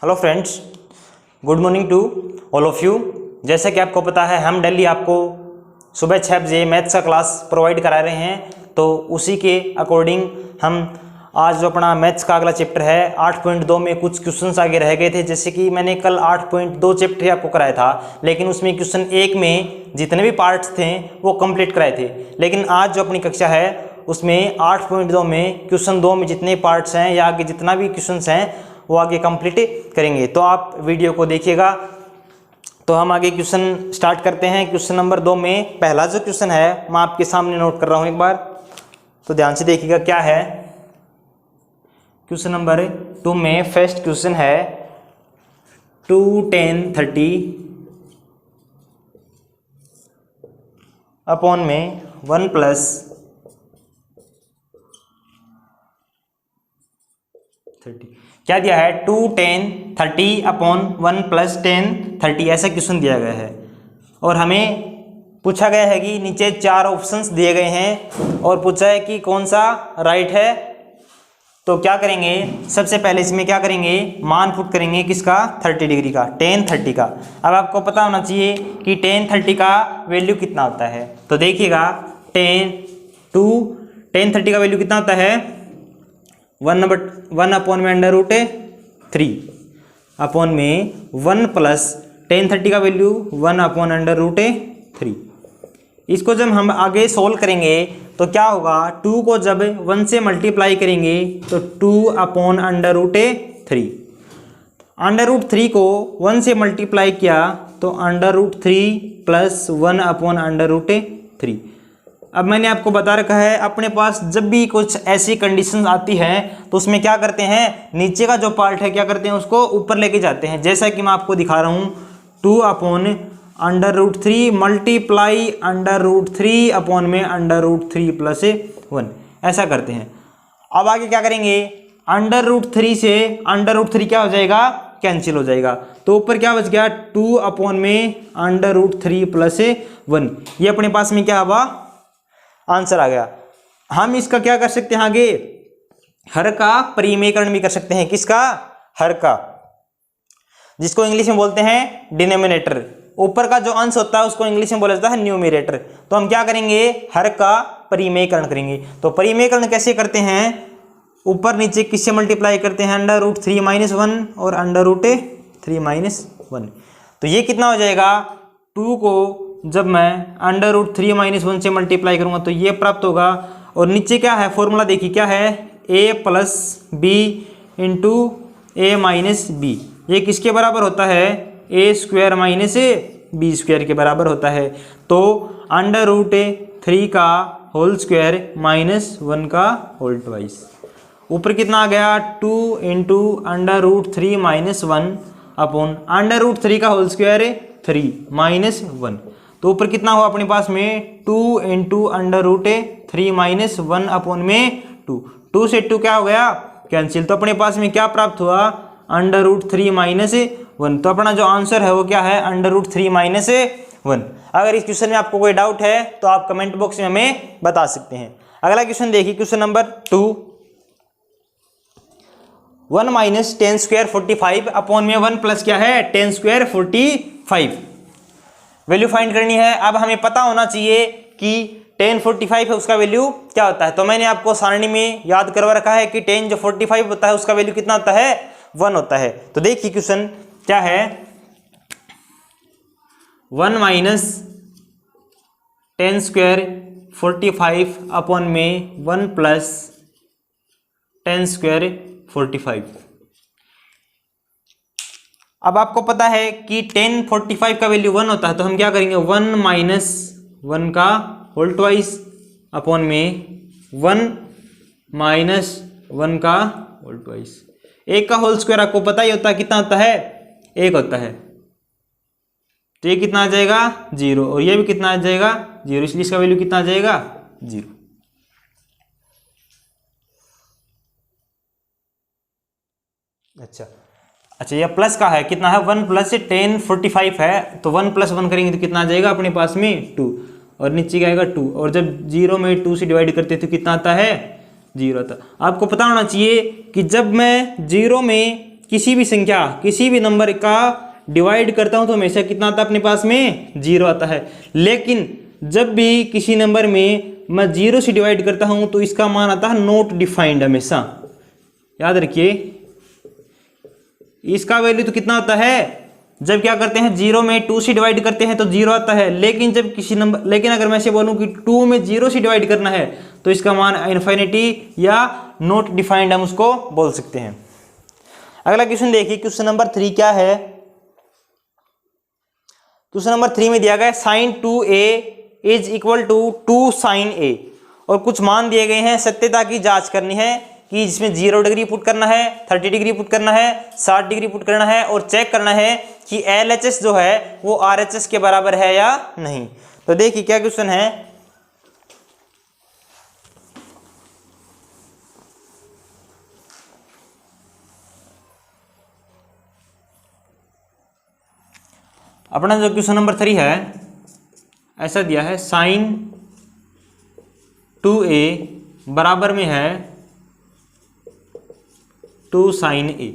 Hello friends, good morning to all of you. जैसा कि आपको पता है हम डेली आपको सुबह 6 बजे मैथ्स का क्लास प्रोवाइड करा रहे हैं, तो उसी के अकॉर्डिंग हम आज जो अपना मैथ्स का अगला चैप्टर है 8.2 में कुछ क्वेश्चंस आगे रह गए थे। जैसे कि मैंने कल 8.2 चैप्टर आपको कराया था, लेकिन उसमें क्वेश्चन 1 में जितने भी पार्ट्स थे वो कंप्लीट कराए थे। लेकिन आज जो अपनी कक्षा है उसमें 8.2 में क्वेश्चन 2 में जितने पार्ट्स हैं या आगे जितना भी क्वेश्चंस हैं वो आगे कंप्लीट करेंगे, तो आप वीडियो को देखिएगा। तो हम आगे क्वेश्चन स्टार्ट करते हैं। क्वेश्चन नंबर 2 में पहला जो क्वेश्चन है मैं आपके सामने नोट कर रहा हूँ, एक बार तो ध्यान से देखिएगा क्या है। क्वेश्चन नंबर 2 में फर्स्ट क्वेश्चन है 2 10 30 अपॉन में 1 प्लस 30 क्या दिया है 2 10 30 अपॉन 1 प्लस 10 30 ऐसा क्वेश्चन दिया गया है। और हमें पूछा गया है कि नीचे 4 ऑप्शंस दिए गए हैं और पूछा है कि कौन सा राइट है। तो क्या करेंगे, सबसे पहले इसमें क्या करेंगे, मान पुट करेंगे किसका, 30 डिग्री का, tan 30 का। अब आपको पता होना चाहिए कि tan 30 का वैल्यू कितना होता है। तो देखिएगा tan 30 का वैल्यू कितना होता है, 1 अपॉन में अंडर रूट 3 अपॉन में 1 प्लस tan 30 का वैल्यू 1 अपॉन अंडर रूट 3। इसको जब हम आगे सोल्व करेंगे तो क्या होगा, 2 को जब 1 से मल्टीप्लाई करेंगे तो 2 upon under root 3। Under root 3 को 1 से मल्टीप्लाई किया तो under root 3 plus 1 upon under root 3। अब मैंने आपको बता रखा है अपने पास जब भी कुछ ऐसी कंडीशंस आती हैं तो उसमें क्या करते हैं, नीचे का जो पार्ट है क्या करते हैं उसको ऊपर लेके जाते हैं। जैसा कि मैं आपको दिखा रहा हूँ, 2 upon under root 3 multiply under root 3 upon में अंडर रूट 3 प्लस 1 ऐसा करते हैं। अब आगे क्या करेंगे, अंडर रूट 3 से अंडर रूट 3 क्या हो जाएगा, कैंसिल हो जाएगा। तो ऊपर क्या बच गया, 2 अपॉन में अंडर रूट 3 प्लस 1। ये अपने पास में क्या हुआ, आंसर आ गया। हम इसका क्या कर सकते हैं, आगे हर का परिमेयकरण भी कर सकते हैं। किसका, हर का, जिसको इंग्लिश में बोलते हैं डिनोमिनेटर। ऊपर का जो अंश होता है उसको इंग्लिश में बोला जाता है न्यूमरेटर। तो हम क्या करेंगे, हर का परिमेयकरण करेंगे। तो परिमेयकरण कैसे करते हैं, ऊपर नीचे किससे मल्टीप्लाई करते हैं, अंडर रूट 3 माइनस 1 और अंडर रूट 3 माइनस 1। तो ये कितना हो जाएगा, 2 को जब मैं अंडर रूट 3 माइनस 1 से मल्टीप्लाई करूंगा तो ये प्राप्त होगा। और नीचे क्या है, फॉर्मूला देखिए क्या है, a plus B into A minus B. ये किसके बराबर होता है, A square minus B square के बराबर होता है। तो अंडर रूट 3 का होल स्क्वायर माइनस 1 का होल ट्वाइस। ऊपर कितना आ गया, 2 into under root 3 minus 1 upon under root 3 का होल स्क्वायर 3 माइनस 1। तो ऊपर कितना हुआ अपने पास में, 2 into under root 3 minus 1 upon में 2 से 2 क्या हो गया, कैंसिल। तो अपने पास में क्या प्राप्त हुआ, अंडर रूट 3 माइनस 1। तो अपना जो आंसर है वो क्या है, अंडर रूट 3 माइनस 1। अगर इस क्वेश्चन में आपको कोई डाउट है तो आप कमेंट बॉक्स में हमें बता सकते हैं। अगला क्वेश्चन देखिए, question number 2, 1 minus 10 square 45 upon में 1 प्लस क्या है, 10 स्क्वायर 45 वैल्यू फाइंड करनी है। अब हमें पता होना चाहिए कि 10 45 है उसका वैल्यू क्या होता है। तो मैंने आपको सारणी में याद करवा रखा है कि 10 जो 45 होता है उसका वैल्यू कितना होता है, 1 होता है। तो देखिए क्वेश्चन क्या है, 1 माइनस 10 स्क्वायर 45 अपॉन में 1 प्लस 10 स्क्वायर 45। अब आपको पता है कि 10 45 का वैल्यू 1 होता है, तो हम क्या करेंगे, 1 माइनस 1 का होल ट्वाइस अपॉन में 1 माइनस 1 का होल ट्वाइस। एक का होल स्क्वायर आपको पता ही होता है कितना होता है, 1 होता है। तो ये कितना आ जाएगा, 0, और ये भी कितना आ जाएगा, 0, इसलिए इसका वैल्यू कितना आ जाएगा, 0। अच्छा ये प्लस का है, कितना है, 1 प्लस 10 45 है, तो 1 प्लस 1 करेंगे तो कितना आ जाएगा अपने पास में 2, और नीचे क्या आएगा 2, और जब 0 में 2 से डिवाइड करते तो कितना आता है, 0 आता। आपको पता होना चाहिए कि जब मैं 0 में किसी भी संख्या, किसी भी नंबर का डिवाइड करता हूं तो हमेशा कितना आता है अपने पास में? 0 आता है। लेकिन जब भी किसी नंबर में मैं 0 से डिवाइड करता हूं तो इसका मान आता है नॉट डिफाइंड। हमेशा याद रखिए, इसका वैल्यू तो कितना आता है? जब क्या करते हैं 0 में 2 से डिवाइड करते हैं तो 0 आता है। लेकिन जब किसी नंबर, लेकिन अगर मैं ऐसे बोलूं कि 2 में 0 से डिवाइड करना है तो इसका मान इनफिनिटी या नॉट डिफाइंड हम उसको बोल सकते हैं। अगला क्वेश्चन देखिए, क्वेश्चन नंबर 3 क्या है? क्वेश्चन नंबर 3 में दिया गया है sine 2a is equal to 2 sine a, और कुछ मान दिए गए हैं। सत्यता की जांच करनी है कि जिसमें 0 डिग्री पुट करना है, 30 डिग्री पुट करना है, 60 डिग्री पुट करना है, और चेक करना है कि LHS जो है वो RHS के बराबर है या नहीं। तो देखिए क्या क्वेश्चन है। अपना जो क्वेश्चन नंबर 3 है ऐसा दिया है, साइन 2a बराबर में है 2 साइन a,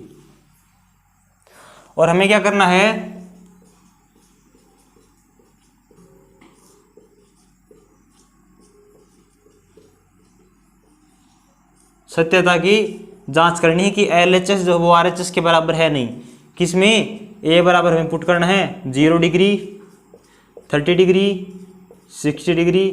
और हमें क्या करना है? सत्यता की जांच करनी है कि LHS जो वो RHS के बराबर है नहीं। किसमें? a बराबर हमें पुट करना है 0 डिग्री, 30 डिग्री, 60 डिग्री,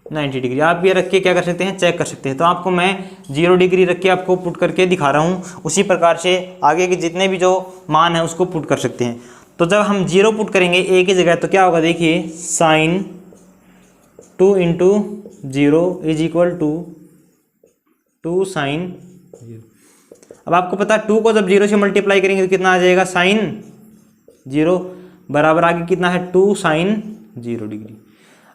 90 डिग्री। आप ये रख के क्या कर सकते हैं? चेक कर सकते हैं। तो आपको मैं 0 डिग्री रख के आपको पुट करके दिखा रहा हूँ। उसी प्रकार से आगे के जितने भी जो मान है उसको पुट कर सकते हैं। तो जब हम 0 पुट करेंगे a की जगह तो क्या होगा? देखिए, sine 2 into 0 is equal to 2 sine 0। अब आपको पता है 2 को जब 0 से मल्टीप्लाई करेंगे तो कितना आ जाएगा? साइन 0 बराबर आगे कितना है? 2 साइन 0 डिग्री।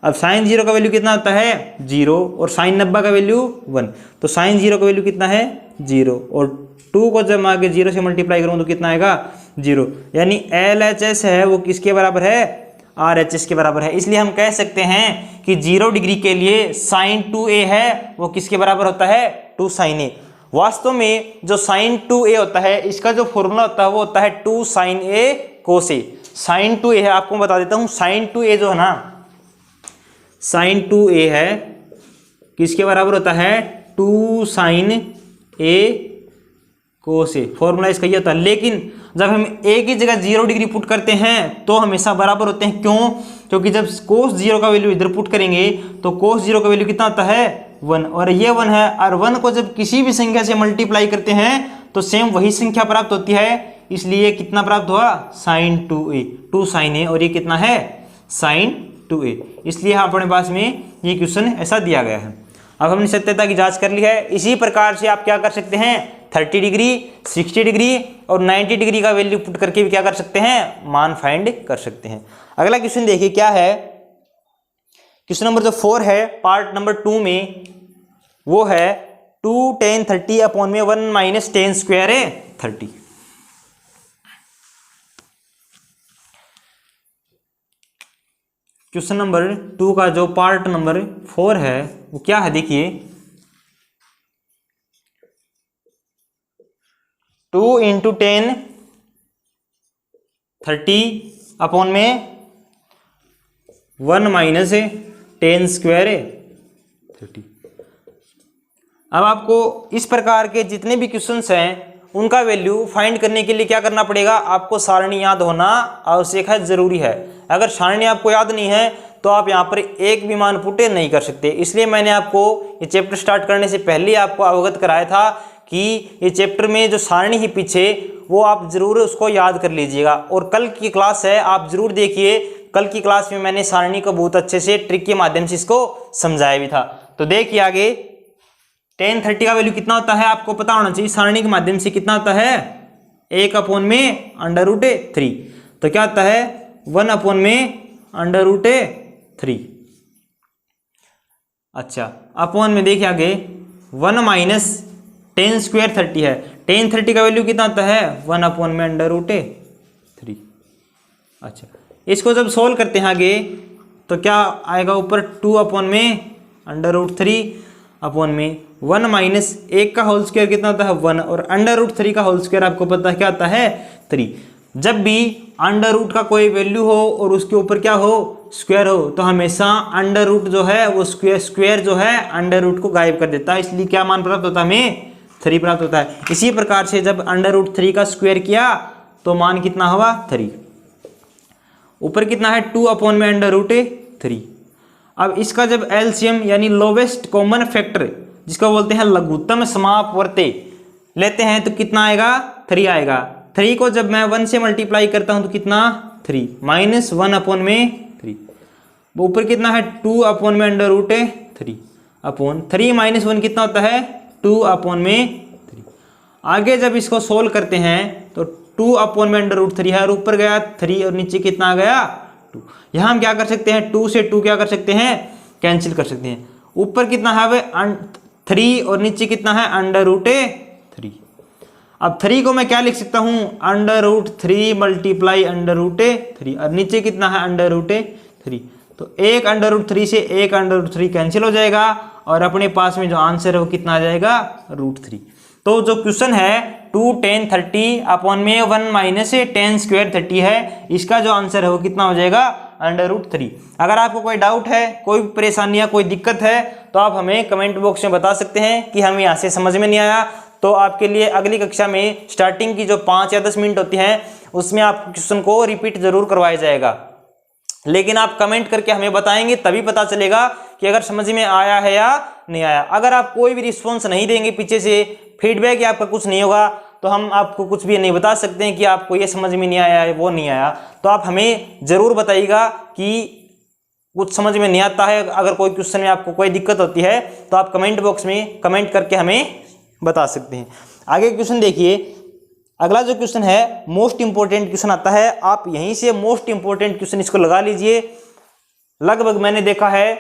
अब साइन 0 का वैल्यू कितना होता है? 0, और साइन 90 का वैल्यू 1। तो साइन 0 का वैल्यू कितना है? 0, और 2 को जब मैं आगे 0 से मल्टीप्लाई करूँ तो कितना आएगा? 0। यानी LHS है वो किसके बराबर है? RHS के बराबर है। इसलिए हम कह सकते हैं कि 0 डिग्री के लिए साइन 2a है वो किसके बराबर होता है? 2 साइन a। वास्तव में जो साइन 2a होता है इसका जो फॉर्मूला होता है वो होता है 2 sine a cos a। Sine 2a है, आपको बता देता हूं, साइन 2a जो है ना, साइन 2a है किसके बराबर होता है? 2 sine a cos a। Formula इसका ये होता है। लेकिन जब हम a की जगह 0 डिग्री पुट करते हैं तो हमेशा बराबर होते हैं। क्यों? क्योंकि जब cos 0 का वैल्यू इधर पुट करेंगे तो cos 0 का वैल्यू कितना आता है? 1, और ये 1 है, और 1 को जब किसी भी संख्या से मल्टीप्लाई करते हैं तो सेम वही संख्या प्राप्त होती है। इसलिए कितना प्राप्त हुआ? साइन 2a, 2 साइन a, और ये कितना है? Sine 2a। इसलिए अपने पास में ये क्वेश्चन ऐसा दिया गया है। अब हमने सत्यता की जांच कर ली है। इसी प्रकार से आप क्या कर सकते हैं? 30 डिग्री, 60 डिग्री और 90 डिग्री का वैल्यू पुट करके भी क्या कर सकते हैं? मान फाइंड कर सकते हैं। अगला क्वेश्चन देखिए क्या है। क्वेश्चन नंबर जो 4 है पार्ट नंबर 2 में, वो है 2 tan 30 अपॉन में 1 माइनस tan स्क्वायर है 30। क्वेश्चन नंबर 2 का जो पार्ट नंबर 4 है वो क्या है? देखिए, 2 इंटू 10 30 अपॉन में 1 माइनस 10 स्क्वायर 30। अब आपको इस प्रकार के जितने भी क्वेश्चंस हैं उनका वैल्यू फाइंड करने के लिए क्या करना पड़ेगा? आपको सारणी याद होना आवश्यक है, जरूरी है। अगर सारणी आपको याद नहीं है तो आप यहाँ पर एक भी मान पुट नहीं कर सकते। इसलिए मैंने आपको ये चैप्टर स्टार्ट करने से पहले आपको अवगत कराया था कि ये चैप्टर में जो सारणी है पीछे वो आप जरूर उसको याद कर लीजिएगा। और कल की क्लास है, आप जरूर देखिए। कल की क्लास में मैंने सारणी को बहुत अच्छे से ट्रिक के माध्यम से इसको समझाया भी था। तो देखिए आगे tan 30 का वैल्यू कितना होता है आपको पता होना चाहिए। सारणी के माध्यम से कितना होता है? 1 अपॉन में √3। तो क्या होता है? 1 अपॉन में √3। अच्छा, अपॉन में देखिए आगे 1 माइनस tan स्क्वायर 30 है। tan 30 का वैल्यू कितना होता है? 1 अपॉन में √3। अच्छा, इसको जब सोल्व करते हैं आगे तो क्या आएगा ऊपर? 2 अपॉन में √3 अपॉन में 1 माइनस 1 का होल स्क्वायर कितना होता है 1, और अंडर रूट 3 का होल स्क्वायर आपको पता है क्या आता है 3। जब भी अंडर रूट का कोई वैल्यू हो और उसके ऊपर क्या हो स्क्वायर हो, तो हमेशा अंडर रूट जो है वो स्क्वायर जो है अंडर रूट को गायब कर देता है, इसलिए क्या मान प्राप्त होता है हमें 3 प्राप्त होता है। इसी प्रकार से जब अंडर रूट 3 का स्क्वायर किया तो मान कितना हुआ 3, ऊपर कितना है 2 अपॉन में अंडर रूट 3। अब इसका जब एलसीएम यानी लोवेस्ट कॉमन फैक्टर जिसको बोलते हैं लघुत्तम समापवर्ती लेते हैं तो कितना आएगा 3 आएगा। 3 को जब मैं 1 से मल्टीप्लाई करता हूं तो कितना 3 माइनस 1 अपॉन में 3, ऊपर कितना है 2 अपॉन में अंडर रूट 3 अपॉन 3 माइनस 1 कितना होता है 2 अपॉन में 3। आगे जब इसको सोल्व करते हैं तो 2 अपॉन में अंडर रूट 3 है और ऊपर गया 3 और नीचे कितना आ गया 2। यहाँ हम क्या कर सकते हैं 2 से 2 क्या कर सकते हैं कैंसिल कर सकते हैं। ऊपर कितना है 3 और नीचे कितना है अंडर रूट 3। अब 3 को मैं क्या लिख सकता हूँ under root 3 multiply under root 3 और नीचे कितना है अंडर रूट 3। तो एक अंडर रूट 3 से एक अंडर रूट 3 कैंसिल हो जाएगा और अपने पास में जो आंसर है वो कितना आ जाएगा रूट 3। तो जो क्वेश्चन है 2 tan 30 अपॉन में 1 माइनस tan स्क्वायर 30 है, इसका जो आंसर है वो कितना हो जाएगा अंडर रूट 3। अगर आपको कोई डाउट है, कोई परेशानी या कोई दिक्कत है तो आप हमें कमेंट बॉक्स में बता सकते हैं कि हमें यहाँ से समझ में नहीं आया, तो आपके लिए अगली कक्षा में स्टार्टिंग की जो 5 या 10 मिनट होती हैं उसमें आप क्वेश्चन को रिपीट जरूर करवाया जाएगा। लेकिन आप कमेंट करके हमें बताएंगे तभी पता चलेगा कि अगर समझ में आया है या नहीं आया। अगर आप कोई भी रिस्पॉन्स नहीं देंगे, पीछे से फीडबैक या आपका कुछ नहीं होगा, तो हम आपको कुछ भी नहीं बता सकते हैं कि आपको ये समझ में नहीं आया है वो नहीं आया। तो आप हमें ज़रूर बताइएगा कि कुछ समझ में नहीं आता है। अगर कोई क्वेश्चन में आपको कोई दिक्कत होती है तो आप कमेंट बॉक्स में कमेंट करके हमें बता सकते हैं। आगे क्वेश्चन देखिए, अगला जो क्वेश्चन है मोस्ट इंपॉर्टेंट क्वेश्चन आता है। आप यहीं से मोस्ट इंपॉर्टेंट क्वेश्चन इसको लगा लीजिए। लगभग मैंने देखा है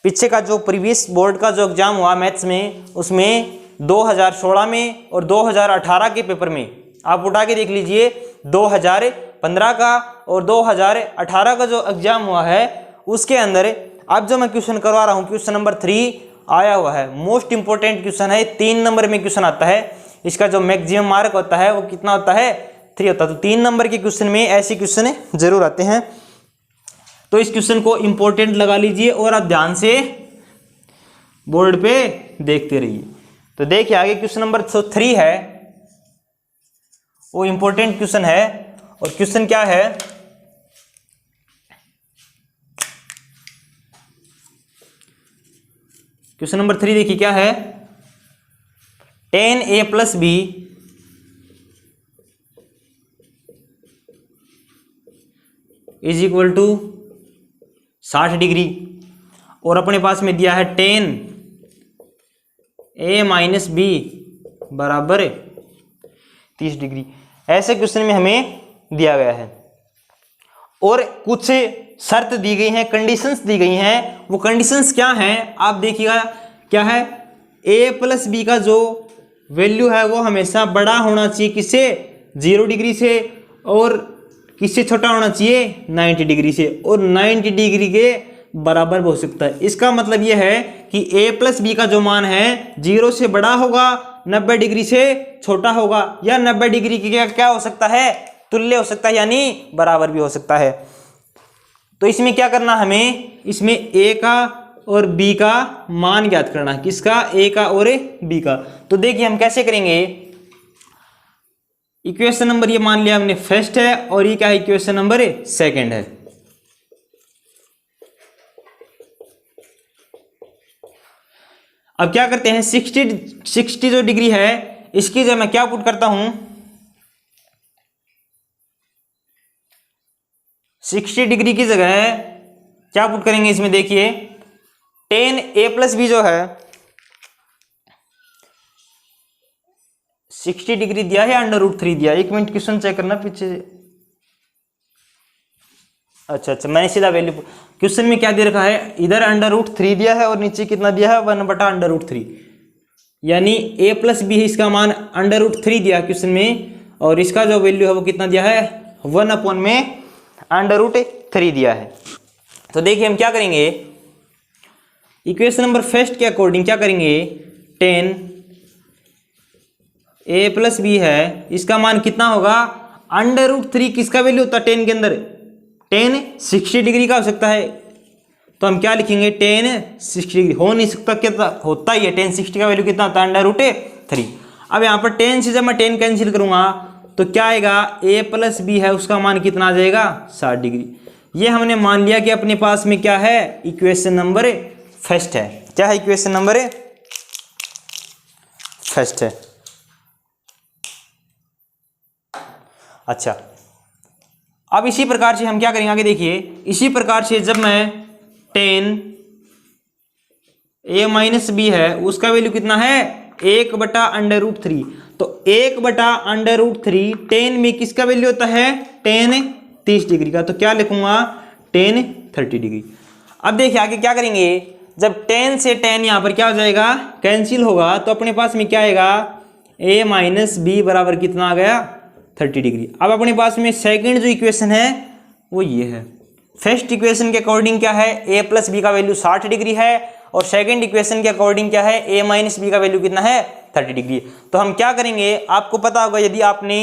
पीछे का जो प्रीवियस बोर्ड का जो एग्जाम हुआ मैथ्स में, उसमें 2016 में और 2018 के पेपर में आप उठा के देख लीजिए, 2015 का और 2018 का जो एग्जाम हुआ है उसके अंदर अब जो मैं क्वेश्चन करवा रहा हूँ क्वेश्चन नंबर 3 आया हुआ है। मोस्ट इंपॉर्टेंट क्वेश्चन है, 3 नंबर में क्वेश्चन आता है। इसका जो मैक्सिमम मार्क होता है वो कितना होता है 3 होता है। तो 3 नंबर के क्वेश्चन में ऐसे क्वेश्चन जरूर आते हैं, तो इस क्वेश्चन को इंपॉर्टेंट लगा लीजिए और आप ध्यान से बोर्ड पे देखते रहिए। तो देखिए आगे क्वेश्चन नंबर 3 है, वो इंपॉर्टेंट क्वेश्चन है। और क्वेश्चन क्या है, क्वेश्चन नंबर 3 देखिए क्या है, tan a plus b is equal to 60 degree और अपने पास में दिया है tan a माइनस बी बराबर 30 डिग्री। ऐसे क्वेश्चन में हमें दिया गया है और कुछ शर्त दी गई हैं, कंडीशंस दी गई हैं। वो कंडीशंस क्या हैं आप देखिएगा, क्या है a प्लस बी का जो वैल्यू है वो हमेशा बड़ा होना चाहिए किससे 0 डिग्री से, और किससे छोटा होना चाहिए 90 डिग्री से, और 90 डिग्री के बराबर हो सकता है। इसका मतलब यह है कि a प्लस बी का जो मान है 0 से बड़ा होगा, 90 डिग्री से छोटा होगा, या 90 डिग्री की क्या हो सकता है तुल्य हो सकता है, यानी बराबर भी हो सकता है। तो इसमें क्या करना हमें, इसमें a का और b का मान ज्ञात करना है। किसका a का और b का। तो देखिए हम कैसे करेंगे, इक्वेशन नंबर ये मान लिया हमने फर्स्ट है और ये क्या है इक्वेशन नंबर सेकंड है। अब क्या करते हैं 60 जो डिग्री है इसकी जब मैं क्या पुट करता हूं 60 डिग्री की जगह क्या पुट करेंगे इसमें, देखिए tan a प्लस बी जो है 60 डिग्री दिया है अंडर रूट 3 दिया। एक मिनट क्वेश्चन चेक करना पीछे। अच्छा मैंने सीधा वैल्यू, क्वेश्चन में क्या दे रखा है, इधर अंडर रूट 3 दिया है और नीचे कितना दिया है 1/√3, यानी a प्लस बी है, इसका मान अंडर रूट 3 दिया क्वेश्चन में, और इसका जो वैल्यू है वो कितना दिया है 1/√3 दिया है। तो देखिए हम क्या करेंगे, इक्वेशन नंबर फर्स्ट के अकॉर्डिंग क्या करेंगे, 10 a प्लस बी है, इसका मान कितना होगा, √3 किसका वैल्यू होता है 10 के अंदर, tan 60 डिग्री का हो सकता है। तो हम क्या लिखेंगे, tan 60 डिग्री हो नहीं सकता, कितना होता ही है, tan 60 का वैल्यू कितना होता है √3। अब यहाँ पर tan से जब मैं tan कैंसिल करूंगा तो क्या आएगा, a प्लस बी है उसका मान कितना आ जाएगा 60 डिग्री। ये हमने मान लिया कि अपने पास में क्या है, इक्वेशन नंबर फर्स्ट है। क्या है, इक्वेशन नंबर फर्स्ट है। अच्छा, अब इसी प्रकार से हम क्या करेंगे आगे देखिए, इसी प्रकार से जब मैं tan a माइनस बी है उसका वैल्यू कितना है 1/√3, तो 1/√3 tan में किसका वैल्यू होता है, tan 30 डिग्री का, तो क्या लिखूंगा tan 30 डिग्री। अब देखिए आगे क्या करेंगे, जब tan से tan यहाँ पर क्या हो जाएगा, कैंसिल होगा, तो अपने पास में क्या आएगा, a माइनस बी बराबर कितना आ गया 30 डिग्री। अब अपने पास में सेकंड जो इक्वेशन है वो ये है। फर्स्ट इक्वेशन के अकॉर्डिंग क्या है, a प्लस बी का वैल्यू 60 डिग्री है, और सेकंड इक्वेशन के अकॉर्डिंग क्या है, a माइनस बी का वैल्यू कितना है 30 डिग्री। तो हम क्या करेंगे, आपको पता होगा यदि आपने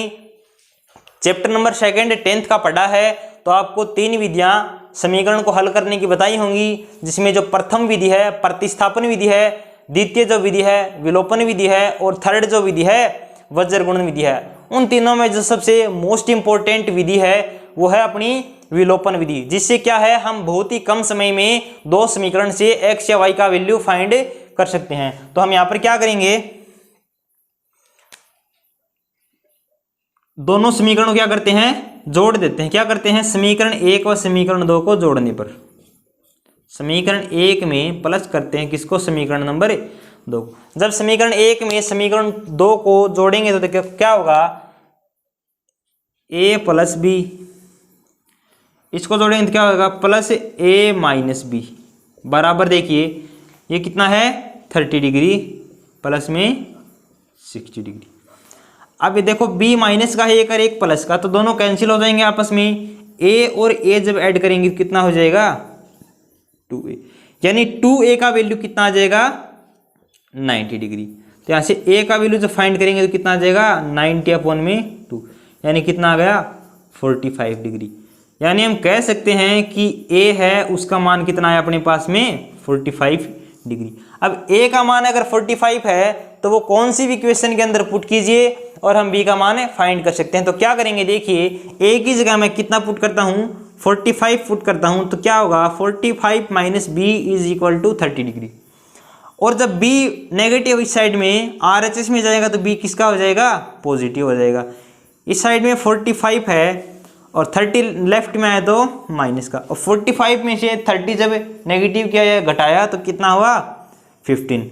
चैप्टर नंबर सेकंड 10th का पढ़ा है तो आपको 3 विधियां समीकरण को हल करने की बताई होंगी, जिसमें जो प्रथम विधि है प्रतिस्थापन विधि है, द्वितीय जो विधि है विलोपन विधि है, और थर्ड जो विधि है वज्र गुणन विधि है। उन तीनों में जो सबसे मोस्ट इंपॉर्टेंट विधि है वो है अपनी विलोपन विधि, जिससे क्या है, हम बहुत ही कम समय में 2 समीकरण से x या y का वैल्यू फाइंड कर सकते हैं। तो हम यहाँ पर क्या करेंगे, दोनों समीकरणों क्या करते हैं, जोड़ देते हैं। क्या करते हैं, समीकरण 1 और समीकरण 2 को जोड़ने पर समीकरण 1 में प्लस करते हैं किसको, समीकरण नंबर 2। जब समीकरण 1 में समीकरण 2 को जोड़ेंगे तो देखिए क्या होगा, a प्लस बी, इसको जोड़ेंगे तो क्या होगा, प्लस a माइनस बी बराबर, देखिए ये कितना है 30 डिग्री प्लस में 60 डिग्री। अब ये देखो b माइनस का है एक और एक प्लस का, तो दोनों कैंसिल हो जाएंगे आपस में। a और a जब ऐड करेंगे कितना हो जाएगा 2a, यानी 2a का वैल्यू कितना आ जाएगा 90 डिग्री। तो यहाँ से a का वैल्यू जब फाइंड करेंगे तो कितना आ जाएगा 90/2, यानी कितना आ गया 45 डिग्री। यानी हम कह सकते हैं कि a है उसका मान कितना है अपने पास में 45 डिग्री। अब a का मान अगर 45 है तो वो कौन सी भी इक्वेशन के अंदर पुट कीजिए और हम b का मान फाइंड कर सकते हैं। तो क्या करेंगे, देखिए a की जगह मैं कितना पुट करता हूँ 45 पुट करता हूँ, तो क्या होगा 45 minus b is equal to 30 degree. और जब b नेगेटिव इस साइड में RHS में जाएगा तो b किसका हो जाएगा, पॉजिटिव हो जाएगा। इस साइड में 45 है और 30 लेफ्ट में आया तो माइनस का, और 45 में से 30 जब नेगेटिव किया या घटाया तो कितना हुआ 15,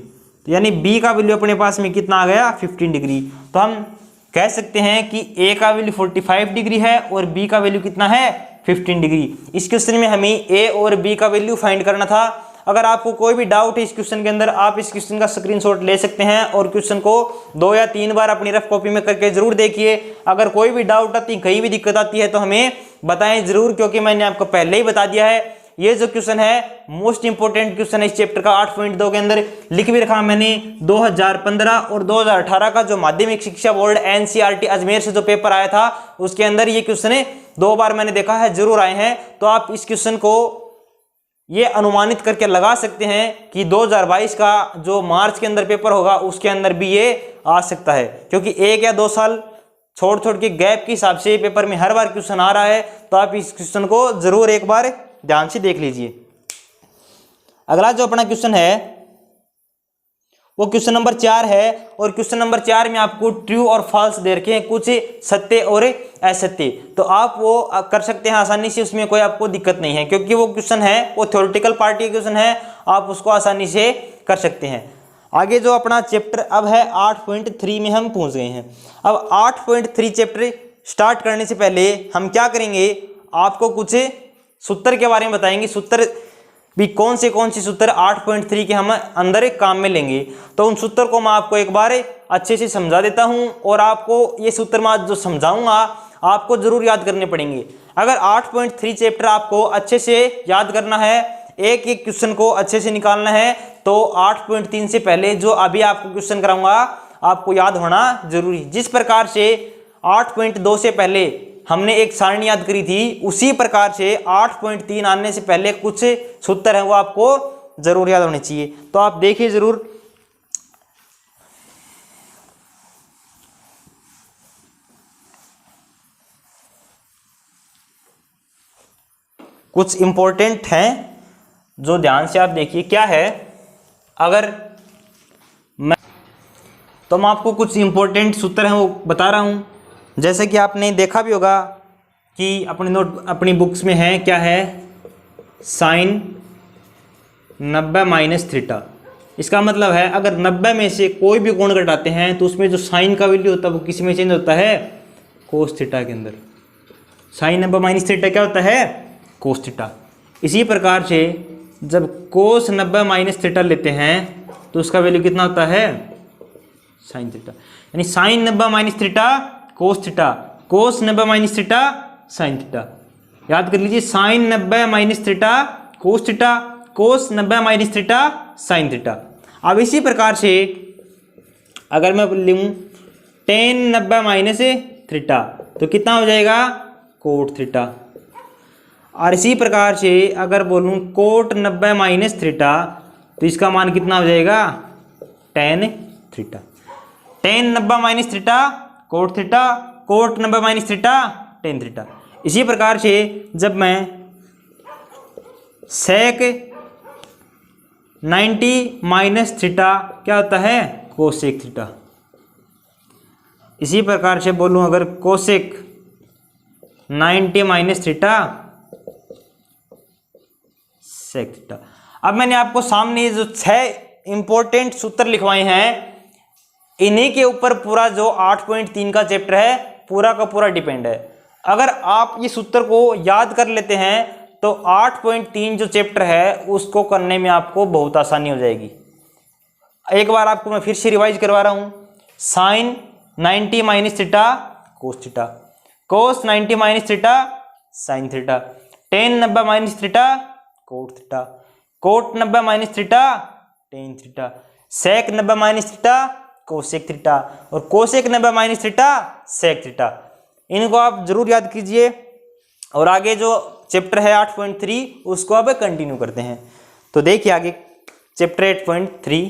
तो यानी b का वैल्यू अपने पास में कितना आ गया 15 डिग्री। तो हम कह सकते हैं कि a का वैल्यू 45 डिग्री है और b का वैल्यू कितना है 15 डिग्री। इस क्वेश्चन में हमें a और b का वैल्यू फाइंड करना था। अगर आपको कोई भी डाउट है इस क्वेश्चन के अंदर, आप इस क्वेश्चन का स्क्रीनशॉट ले सकते हैं और क्वेश्चन को 2 या 3 बार अपनी रफ कॉपी में करके जरूर देखिए। अगर कोई भी डाउट आती, कहीं भी दिक्कत आती है तो हमें बताएं जरूर, क्योंकि मैंने आपको पहले ही बता दिया है ये जो क्वेश्चन है मोस्ट इंपोर्टेंट क्वेश्चन है इस चैप्टर का। 8.2 के अंदर लिख भी रखा मैंने 2015 और 2018 का जो माध्यमिक शिक्षा बोर्ड NCERT अजमेर से जो पेपर आया था उसके अंदर ये क्वेश्चन 2 बार मैंने देखा है, जरूर आए हैं। तो आप इस क्वेश्चन को ये अनुमानित करके लगा सकते हैं कि 2022 का जो मार्च के अंदर पेपर होगा उसके अंदर भी ये आ सकता है, क्योंकि 1 या 2 साल छोड़ के गैप के हिसाब से पेपर में हर बार क्वेश्चन आ रहा है। तो आप इस क्वेश्चन को जरूर एक बार ध्यान से देख लीजिए। अगला जो अपना क्वेश्चन है वो क्वेश्चन नंबर 4 है, और क्वेश्चन नंबर 4 में आपको ट्रू और फॉल्स दे रखे हैं, कुछ सत्य और असत्य। तो आप वो कर सकते हैं आसानी से, उसमें कोई आपको दिक्कत नहीं है, क्योंकि वो क्वेश्चन है वो थ्योरेटिकल पार्ट के क्वेश्चन है, आप उसको आसानी से कर सकते हैं। आगे जो अपना चैप्टर अब है 8.3 में हम पहुंच गए हैं। अब 8.3 चैप्टर स्टार्ट करने से पहले हम क्या करेंगे, आपको कुछ सूत्र के बारे में बताएंगे। सूत्र भी कौन से सूत्र 8.3 के हम अंदर काम में लेंगे, तो उन सूत्र को मैं आपको एक बार अच्छे से समझा देता हूं, और आपको ये सूत्र मैं जो समझाऊंगा आपको जरूर याद करने पड़ेंगे। अगर 8.3 चैप्टर आपको अच्छे से याद करना है, एक एक क्वेश्चन को अच्छे से निकालना है तो 8.3 से पहले जो अभी आपको क्वेश्चन कराऊंगा आपको याद होना जरूरी। जिस प्रकार से 8.2 से पहले हमने एक सारणी याद करी थी, उसी प्रकार से 8.3 आने से पहले कुछ सूत्र है वो आपको जरूर याद होने चाहिए। तो आप देखिए जरूर। कुछ इंपॉर्टेंट हैं जो ध्यान से आप देखिए क्या है। अगर मैं आपको कुछ इंपॉर्टेंट सूत्र हैं वो बता रहा हूं। जैसे कि आपने देखा भी होगा कि अपनी बुक्स में है, क्या है, साइन 90 माइनस थीटा। इसका मतलब है अगर 90 में से कोई भी कोण घटाते हैं तो उसमें जो साइन का वैल्यू होता है वो किस में चेंज होता है, कोस थीटा के अंदर। साइन 90 माइनस थीटा क्या होता है, कोस थीटा। इसी प्रकार से जब कोस 90 माइनस थीटा लेते हैं तो उसका वैल्यू कितना होता है, साइन थीटा। यानी sine 90 minus theta cos theta, cos 90 minus theta sine theta. याद कर लीजिए, sine 90 minus theta cos theta, cos 90 minus theta sine theta. अब इसी प्रकार से अगर मैं लूँ टेन 90 माइनस थीटा तो कितना हो जाएगा, कोट थीटा। और इसी प्रकार से अगर बोलूँ कोट 90 माइनस थीटा तो इसका मान कितना हो जाएगा, tan theta. Tan 90 minus theta cot theta, cot 90 minus theta tan theta. इसी प्रकार से जब मैं सेक 90 माइनस थीटा क्या होता है, कोसेक थीटा। इसी प्रकार से बोलूँ अगर cosec 90 minus theta sec theta. अब मैंने आपको सामने जो 6 इंपॉर्टेंट सूत्र लिखवाए हैं, इन्हीं के ऊपर पूरा जो 8.3 का चैप्टर है पूरा का पूरा डिपेंड है। अगर आप ये सूत्र को याद कर लेते हैं तो 8.3 जो चैप्टर है उसको करने में आपको बहुत आसानी हो जाएगी। एक बार आपको मैं फिर से रिवाइज करवा रहा हूँ। Sine 90 minus theta cos theta, cos 90 minus theta sine theta, tan 90 minus theta cot theta, cot 90 minus theta tan theta, sec 90 minus theta cosec theta और cosec 90 minus theta sec theta. इनको आप जरूर याद कीजिए और आगे जो चैप्टर है 8.3 उसको अब कंटिन्यू करते हैं। तो देखिए आगे चैप्टर 8.3